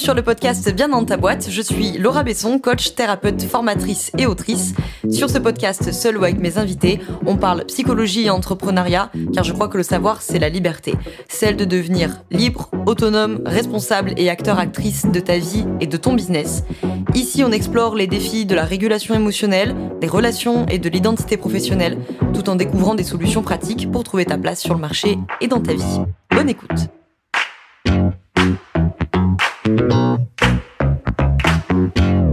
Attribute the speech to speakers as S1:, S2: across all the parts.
S1: sur le podcast Bien dans ta boîte, je suis Laura Besson, coach, thérapeute, formatrice et autrice. Sur ce podcast, seul ou avec mes invités, on parle psychologie et entrepreneuriat, car je crois que le savoir, c'est la liberté. Celle de devenir libre, autonome, responsable et acteur-actrice de ta vie et de ton business. Ici, on explore les défis de la régulation émotionnelle, des relations et de l'identité professionnelle, tout en découvrant des solutions pratiques pour trouver ta place sur le marché et dans ta vie. Bonne écoute.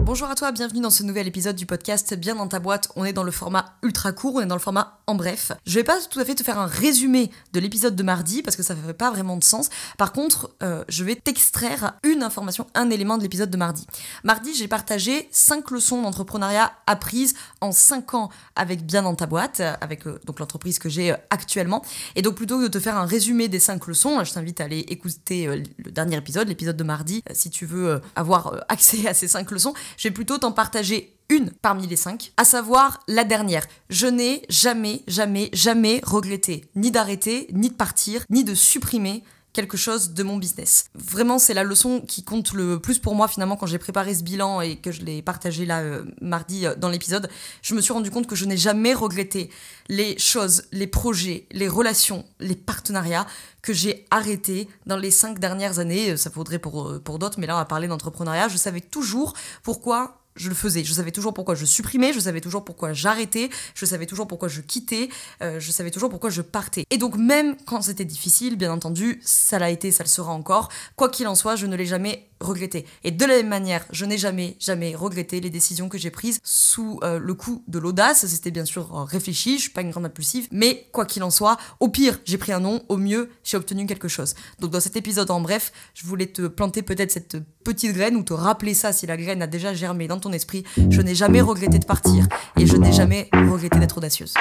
S1: Bonjour à toi, bienvenue dans ce nouvel épisode du podcast Bien dans ta boîte. On est dans le format ultra court, on est dans le format en bref. Je vais pas tout à fait te faire un résumé de l'épisode de mardi parce que ça fait pas vraiment de sens. Par contre, je vais t'extraire une information, un élément de l'épisode de mardi. Mardi, j'ai partagé 5 leçons d'entrepreneuriat apprises en 5 ans avec Bien dans ta boîte, avec donc l'entreprise que j'ai actuellement. Et donc plutôt que de te faire un résumé des 5 leçons, je t'invite à aller écouter le dernier épisode, l'épisode de mardi, si tu veux avoir accès à ces 5 leçons. Je vais plutôt t'en partager une parmi les 5, à savoir la dernière. Je n'ai jamais regretté ni d'arrêter, ni de partir, ni de supprimer quelque chose de mon business. Vraiment, c'est la leçon qui compte le plus pour moi finalement quand j'ai préparé ce bilan et que je l'ai partagé là mardi dans l'épisode. Je me suis rendu compte que je n'ai jamais regretté les choses, les projets, les relations, les partenariats que j'ai arrêtés dans les 5 dernières années. Ça vaudrait pour d'autres, mais là on va parler d'entrepreneuriat. Je savais toujours pourquoi je le faisais, je savais toujours pourquoi je supprimais, je savais toujours pourquoi j'arrêtais, je savais toujours pourquoi je quittais, je savais toujours pourquoi je partais. Et donc même quand c'était difficile, bien entendu, ça l'a été, ça le sera encore, quoi qu'il en soit, je ne l'ai jamais regretté. Et de la même manière, je n'ai jamais regretté les décisions que j'ai prises sous le coup de l'audace. C'était bien sûr réfléchi, je suis pas une grande impulsive, mais quoi qu'il en soit, au pire, j'ai pris un non, au mieux, j'ai obtenu quelque chose. Donc dans cet épisode en bref, je voulais te planter peut-être cette petite graine ou te rappeler ça si la graine a déjà germé dans ton esprit. Je n'ai jamais regretté de partir et je n'ai jamais regretté d'être audacieuse.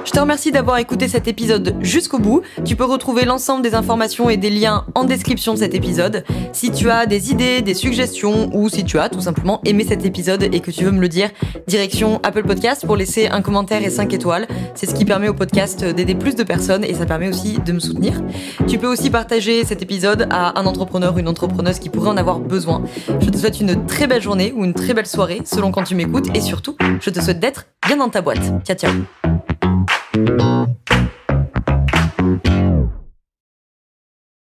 S1: Je te remercie d'avoir écouté cet épisode jusqu'au bout. Tu peux retrouver l'ensemble des informations et des liens en description de cet épisode. Si tu as des idées, des suggestions ou si tu as tout simplement aimé cet épisode et que tu veux me le dire, direction Apple Podcast pour laisser un commentaire et 5 étoiles. C'est ce qui permet au podcast d'aider plus de personnes et ça permet aussi de me soutenir. Tu peux aussi partager cet épisode à un entrepreneur ou une entrepreneuse qui pourrait en avoir besoin. Je te souhaite une très belle journée ou une très belle soirée selon quand tu m'écoutes et surtout, je te souhaite d'être bien dans ta boîte. Ciao, ciao.